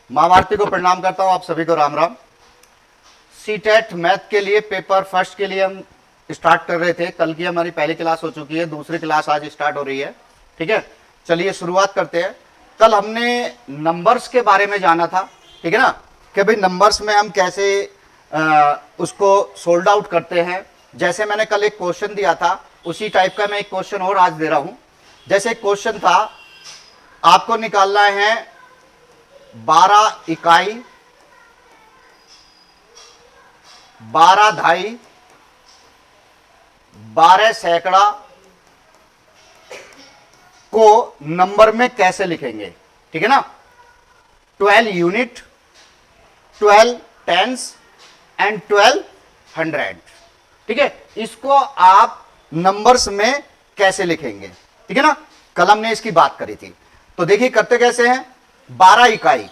माँ भारती को प्रणाम करता हूं, आप सभी को राम राम। सीटेट मैथ के लिए पेपर फर्स्ट के लिए हम स्टार्ट कर रहे थे। कल की हमारी पहली क्लास हो चुकी है, दूसरी क्लास आज स्टार्ट हो रही है। ठीक है, चलिए शुरुआत करते हैं। कल हमने नंबर्स के बारे में जाना था, ठीक है ना, कि भाई नंबर्स में हम कैसे उसको सोल्ड आउट करते हैं। जैसे मैंने कल एक क्वेश्चन दिया था, उसी टाइप का मैं एक क्वेश्चन और आज दे रहा हूं। जैसे क्वेश्चन था, आपको निकालना है 12 इकाई, 12 धाई, 12 सैकड़ा को नंबर में कैसे लिखेंगे। ठीक है ना, 12 यूनिट, 12 टेंस एंड 12 हंड्रेड। ठीक है, इसको आप नंबर्स में कैसे लिखेंगे। ठीक है ना, कल हमने इसकी बात करी थी। तो देखिए करते कैसे हैं। 12 इकाई,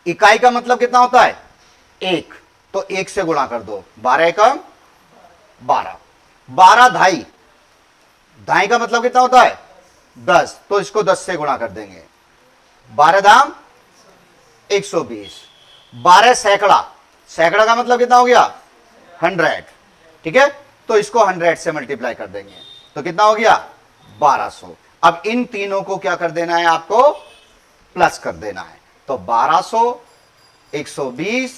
इकाई का मतलब कितना होता है, एक, तो एक से गुणा कर दो, 12 का 12। 12 धाई, धाई का मतलब कितना होता है 10, तो इसको 10 से गुणा कर देंगे, 12 दाम 120। 12 सैकड़ा, सैकड़ा का मतलब कितना हो गया 100। ठीक है, तो इसको 100 से मल्टीप्लाई कर देंगे, तो कितना हो गया 1200। अब इन तीनों को क्या कर देना है, आपको प्लस कर देना है। तो 1200, 120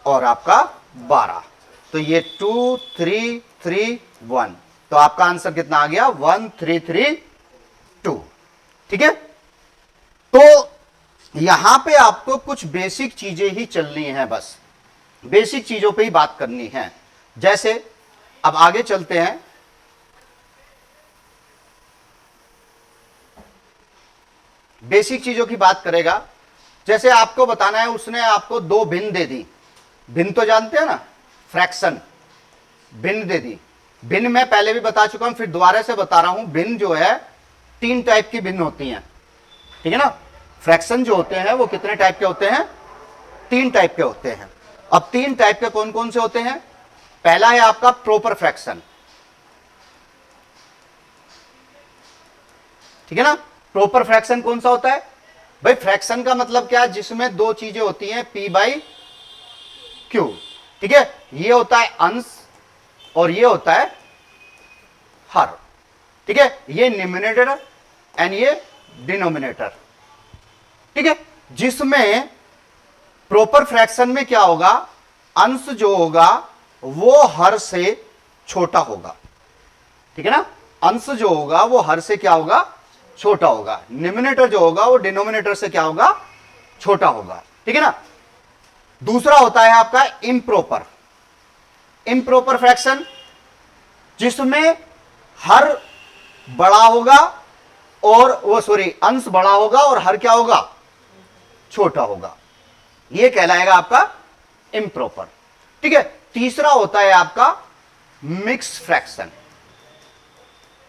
और आपका 12, तो ये 2331, तो आपका आंसर कितना आ गया 1332। ठीक है, तो यहां पे आपको कुछ बेसिक चीजें ही चलनी है, बस बेसिक चीजों पे ही बात करनी है। जैसे अब आगे चलते हैं। बेसिक चीजों की बात करेगा, जैसे आपको बताना है, उसने आपको दो भिन्न दे दी। भिन्न तो जानते हैं ना, फ्रैक्शन, भिन्न दे दी। भिन्न मैं पहले भी बता चुका हूं, फिर दोबारा से बता रहा हूं। भिन्न जो है 3 टाइप की भिन्न होती हैं। ठीक है ना, फ्रैक्शन जो होते हैं वो कितने टाइप के होते हैं, 3 टाइप के होते हैं। अब 3 टाइप के कौन कौन से होते हैं। पहला है आपका प्रॉपर फ्रैक्शन। ठीक है ना, प्रॉपर फ्रैक्शन कौन सा होता है भाई, फ्रैक्शन का मतलब क्या है, जिसमें दो चीजें होती हैं P बाई क्यू। ठीक है, ये होता है अंश और ये होता है हर। ठीक है, ये न्यूमरेटर एंड ये डिनोमिनेटर। ठीक है, जिसमें प्रॉपर फ्रैक्शन में क्या होगा, अंश जो होगा वो हर से छोटा होगा। ठीक है ना, अंश जो होगा वो हर से क्या होगा, छोटा होगा। न्यूमरेटर जो होगा वो डिनोमिनेटर से क्या होगा, छोटा होगा। ठीक है ना। दूसरा होता है आपका इम्प्रॉपर, इम्प्रॉपर फ्रैक्शन, जिसमें हर बड़ा होगा और वो अंश बड़ा होगा और हर क्या होगा, छोटा होगा। ये कहलाएगा आपका इम्प्रॉपर। ठीक है, तीसरा होता है आपका मिक्स फ्रैक्शन।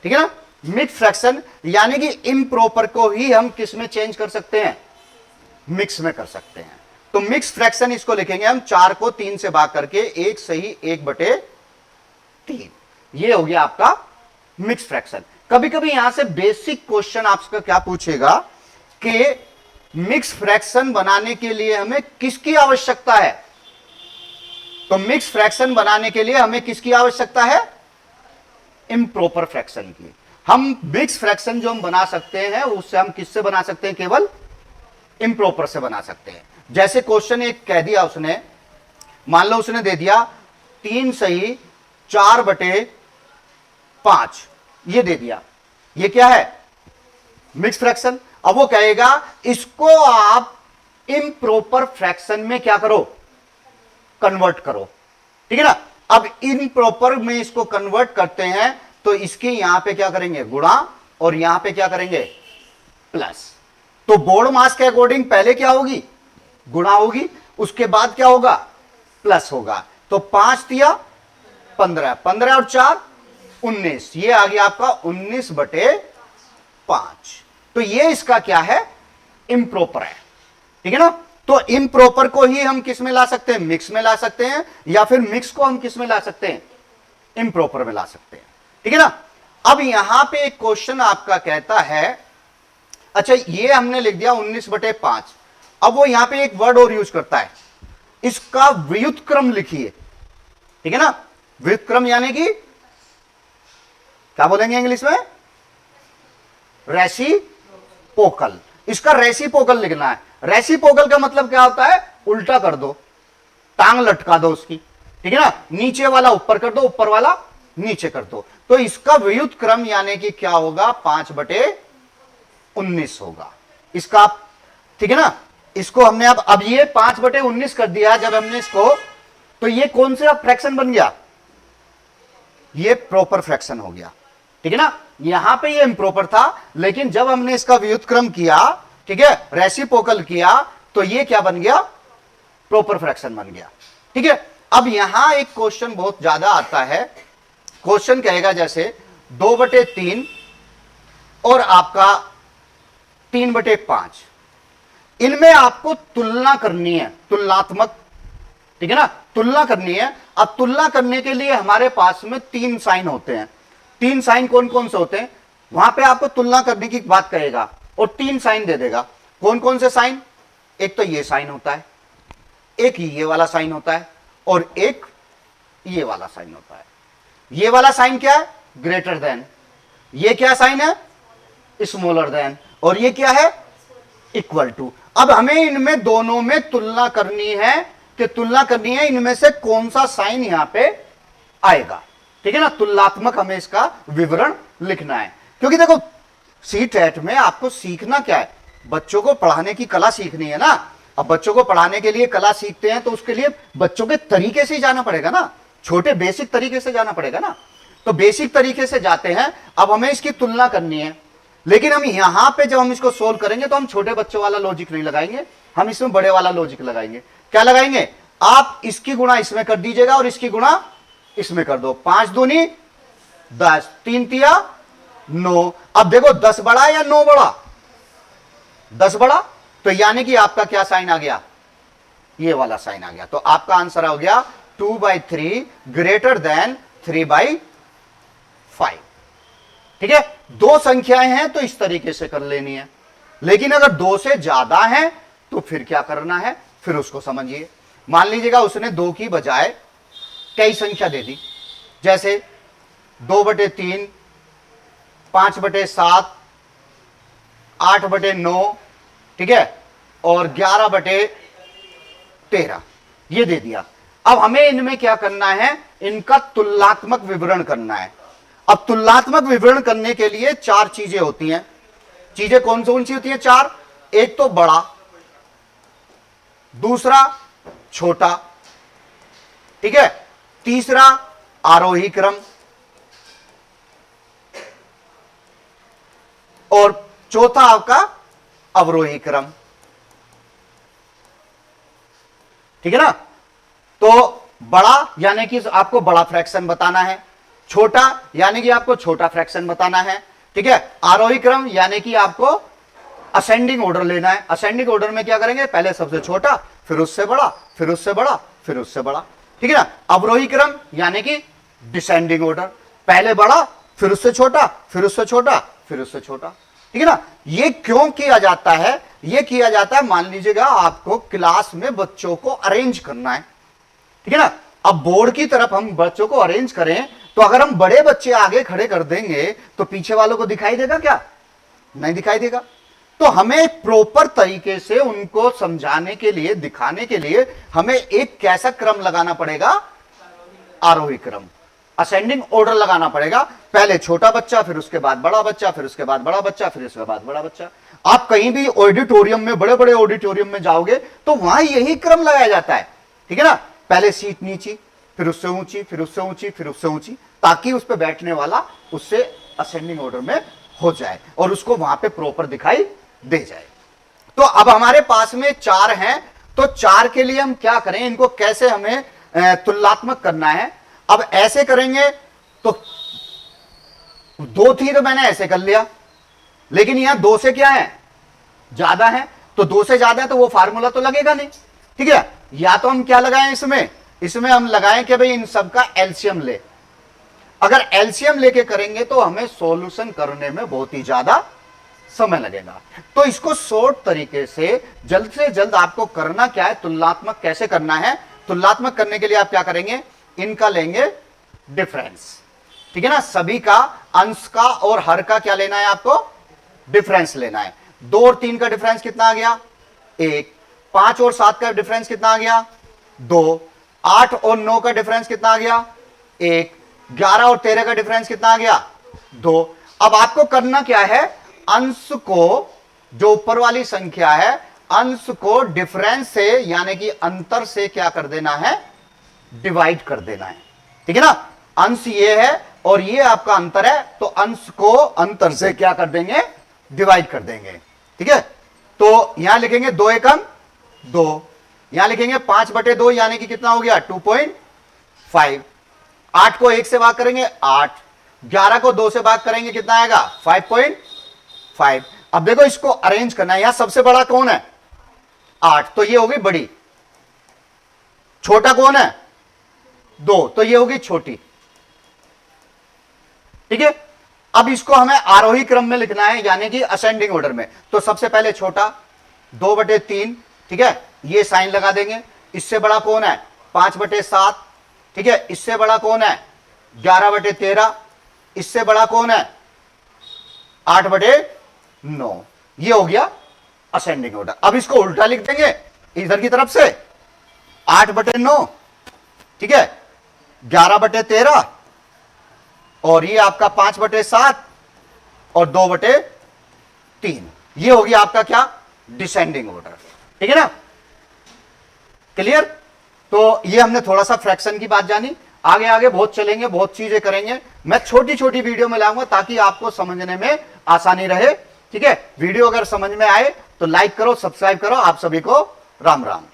ठीक है ना, मिक्स फ्रैक्शन यानी कि इम्प्रॉपर को ही हम किस में चेंज कर सकते हैं, मिक्स में कर सकते हैं। तो मिक्स फ्रैक्शन इसको लिखेंगे हम 4 को 3 से भाग करके 1 सही 1/3। ये हो गया आपका मिक्स फ्रैक्शन। कभी कभी यहां से बेसिक क्वेश्चन आपका क्या पूछेगा कि मिक्स फ्रैक्शन बनाने के लिए हमें किसकी आवश्यकता है। तो मिक्स फ्रैक्शन बनाने के लिए हमें किसकी आवश्यकता है, इम्प्रॉपर फ्रैक्शन की। हम मिक्स फ्रैक्शन जो हम बना सकते हैं उससे हम किससे बना सकते हैं, केवल इम्प्रॉपर से बना सकते हैं। जैसे क्वेश्चन एक कह दिया उसने, मान लो उसने दे दिया 3 सही 4/5, ये दे दिया, ये क्या है, मिक्स फ्रैक्शन। अब वो कहेगा इसको आप इम्प्रॉपर फ्रैक्शन में क्या करो, कन्वर्ट करो। ठीक है ना, अब इम्प्रॉपर में इसको कन्वर्ट करते हैं तो इसके यहां पे क्या करेंगे, गुणा, और यहां पे क्या करेंगे, प्लस। तो बोर्ड मास के अकॉर्डिंग पहले क्या होगी, गुणा होगी, उसके बाद क्या होगा, प्लस होगा। तो 5 दिया 15, 15 और 4 19, ये आ गया आपका 19/5। तो ये इसका क्या है, इम्प्रॉपर है। ठीक है ना, तो इम्प्रॉपर को ही हम किस में ला सकते हैं, मिक्स में ला सकते हैं, या फिर मिक्स को हम किस में ला सकते हैं, इम्प्रॉपर में ला सकते हैं। ठीक है ना। अब यहां पे एक क्वेश्चन आपका कहता है, अच्छा ये हमने लिख दिया 19/5, अब वो यहां पे एक वर्ड और यूज करता है, इसका व्युत्क्रम लिखिए, ठीक है ना। व्युत्क्रम यानी कि क्या बोलेंगे इंग्लिश में, रेसिप्रोकल। इसका रेसिप्रोकल लिखना है। रेसिप्रोकल का मतलब क्या होता है, उल्टा कर दो, टांग लटका दो उसकी, ठीक है ना। नीचे वाला ऊपर कर दो, ऊपर वाला नीचे कर दो। तो इसका व्युत्क्रम यानी कि क्या होगा, 5/19 होगा इसका, ठीक है ना। इसको हमने अब ये 5/19 कर दिया जब हमने इसको, तो ये कौन सा फ्रैक्शन बन गया, ये प्रॉपर फ्रैक्शन हो गया, ठीक है ना। यहां पे ये इम्प्रॉपर था, लेकिन जब हमने इसका व्युत्क्रम किया, ठीक है, रेसिप्रोकल किया, तो ये क्या बन गया, प्रॉपर फ्रैक्शन बन गया, ठीक है। अब यहां एक क्वेश्चन बहुत ज्यादा आता है। क्वेश्चन कहेगा जैसे 2/3 और आपका 3/5, इनमें आपको तुलना करनी है, तुलनात्मक, ठीक है ना, तुलना करनी है। अब तुलना करने के लिए हमारे पास में 3 साइन होते हैं। 3 साइन कौन कौन से होते हैं, वहां पे आपको तुलना करने की बात कहेगा और 3 साइन दे देगा। कौन कौन से साइन, एक तो ये साइन होता है, एक ये वाला साइन होता है, और एक ये वाला साइन होता है। ये वाला साइन क्या है, ग्रेटर देन, ये क्या साइन है, स्मॉलर देन, और ये क्या है, इक्वल टू। अब हमें इनमें दोनों में तुलना करनी है, कि तुलना करनी है इनमें से कौन सा साइन यहां पे आएगा, ठीक है ना। तुलनात्मक हमें इसका विवरण लिखना है, क्योंकि देखो सीटेट में आपको सीखना क्या है, बच्चों को पढ़ाने की कला सीखनी है ना। अब बच्चों को पढ़ाने के लिए कला सीखते हैं तो उसके लिए बच्चों के तरीके से ही जाना पड़ेगा ना, छोटे बेसिक तरीके से जाना पड़ेगा ना। तो बेसिक तरीके से जाते हैं, अब हमें इसकी तुलना करनी है। लेकिन हम यहां पे जब हम इसको सोल्व करेंगे तो हम छोटे बच्चों वाला लॉजिक नहीं लगाएंगे, हम इसमें बड़े वाला लॉजिक लगाएंगे। क्या लगाएंगे, आप इसकी गुणा इसमें कर दीजिएगा और इसकी गुणा इसमें कर दो। 5 दूनी 10, 3 तिया 9। अब देखो 10 बड़ा या 9 बड़ा, 10 बड़ा, तो यानी कि आपका क्या साइन आ गया, ये वाला साइन आ गया। तो आपका आंसर हो गया 2/3 ग्रेटर देन 3/5, ठीक है। 2 संख्याएं हैं तो इस तरीके से कर लेनी है, लेकिन अगर 2 से ज्यादा है तो फिर क्या करना है, फिर उसको समझिए। मान लीजिएगा उसने 2 की बजाय कई संख्या दे दी, जैसे 2/3, 5/7, 8/9, ठीक है, और 11/13 ये दे दिया। अब हमें इनमें क्या करना है, इनका तुलनात्मक विवरण करना है। अब तुलनात्मक विवरण करने के लिए 4 चीजें होती हैं। चीजें कौन सी होती हैं, 4। एक तो बड़ा, दूसरा छोटा, ठीक है, तीसरा आरोही क्रम, और चौथा आपका अवरोही क्रम, ठीक है ना। तो बड़ा यानी कि आपको बड़ा फ्रैक्शन बताना है, छोटा यानी कि आपको छोटा फ्रैक्शन बताना है, ठीक है। आरोही क्रम यानी कि आपको असेंडिंग ऑर्डर लेना है। असेंडिंग ऑर्डर में क्या करेंगे, पहले सबसे छोटा, फिर उससे बड़ा, फिर उससे बड़ा, फिर उससे बड़ा, ठीक है ना। अवरोही क्रम यानी कि डिसेंडिंग ऑर्डर, पहले बड़ा, फिर उससे छोटा, फिर उससे छोटा, फिर उससे छोटा, ठीक है ना। ये क्यों किया जाता है, ये किया जाता है, मान लीजिएगा आपको क्लास में बच्चों को अरेंज करना है, ठीक है ना। अब बोर्ड की तरफ हम बच्चों को अरेंज करें, तो अगर हम बड़े बच्चे आगे खड़े कर देंगे तो पीछे वालों को दिखाई देगा क्या, नहीं दिखाई देगा। तो हमें प्रॉपर तरीके से उनको समझाने के लिए, दिखाने के लिए हमें एक कैसा क्रम लगाना पड़ेगा, आरोही क्रम, असेंडिंग ऑर्डर लगाना पड़ेगा। पहले छोटा बच्चा, फिर उसके बाद बड़ा बच्चा, फिर उसके बाद बड़ा बच्चा, फिर उसके बाद बड़ा बच्चा। आप कहीं भी ऑडिटोरियम में, बड़े बड़े ऑडिटोरियम में जाओगे तो वहां यही क्रम लगाया जाता है, ठीक है ना। पहले सीट नीची, फिर उससे ऊंची, फिर उससे ऊंची, फिर उससे ऊंची, ताकि उस पर बैठने वाला उससे असेंडिंग ऑर्डर में हो जाए और उसको वहां पे प्रॉपर दिखाई दे जाए। तो अब हमारे पास में 4 हैं, तो 4 के लिए हम क्या करें, इनको कैसे हमें तुलनात्मक करना है। अब ऐसे करेंगे तो 2 थी तो मैंने ऐसे कर लिया, लेकिन यहां 2 से क्या है, ज्यादा है, तो 2 से ज्यादा है तो वो फार्मूला तो लगेगा नहीं, ठीक है। या तो हम क्या लगाएं, इसमें हम लगाएं कि भाई इन सब का एलसीएम ले। अगर एलसीएम लेके करेंगे तो हमें सॉल्यूशन करने में बहुत ही ज्यादा समय लगेगा। तो इसको शॉर्ट तरीके से जल्द आपको करना क्या है, तुलनात्मक कैसे करना है। तुलनात्मक करने के लिए आप क्या करेंगे, इनका लेंगे डिफरेंस, ठीक है ना। सभी का अंश का और हर का क्या लेना है, आपको डिफरेंस लेना है। 2 और 3 का डिफरेंस कितना आ गया, 1। 5 और 7 का डिफरेंस कितना आ गया, 2। 8 और 9 का डिफरेंस कितना आ गया, 1। 11 और 13 का डिफरेंस कितना आ गया, 2। अब आपको करना क्या है, अंश को, जो ऊपर वाली संख्या है, अंश को डिफरेंस से यानी कि अंतर से क्या कर देना है, डिवाइड कर देना है, ठीक है ना। अंश ये है और ये आपका अंतर है, तो अंश को अंतर से क्या कर देंगे, डिवाइड कर देंगे, ठीक है। तो यहां लिखेंगे 2 एकम 2, यहां लिखेंगे 5/2 यानी कि कितना हो गया 2.5। 8 को 1 से भाग करेंगे 8, 11 को 2 से भाग करेंगे कितना आएगा 5.5। अब देखो इसको अरेंज करना है, यहां सबसे बड़ा कौन है 8, तो ये होगी बड़ी। छोटा कौन है 2, तो ये होगी छोटी, ठीक है। अब इसको हमें आरोही क्रम में लिखना है यानी कि असेंडिंग ऑर्डर में। तो सबसे पहले छोटा 2/3, ठीक है, ये साइन लगा देंगे। इससे बड़ा कौन है 5/7, ठीक है। इससे बड़ा कौन है 11/13, इससे बड़ा कौन है 8/9। ये हो गया असेंडिंग ऑर्डर। अब इसको उल्टा लिख देंगे इधर की तरफ से, 8/9, ठीक है, 11/13 और ये आपका 5/7 और 2/3। ये हो गया आपका क्या, डिसेंडिंग ऑर्डर, ठीक है ना। क्लियर। तो ये हमने थोड़ा सा फ्रैक्शन की बात जानी। आगे आगे बहुत चलेंगे, बहुत चीजें करेंगे। मैं छोटी छोटी वीडियो में लाऊंगा ताकि आपको समझने में आसानी रहे, ठीक है। वीडियो अगर समझ में आए तो लाइक करो, सब्सक्राइब करो। आप सभी को राम राम।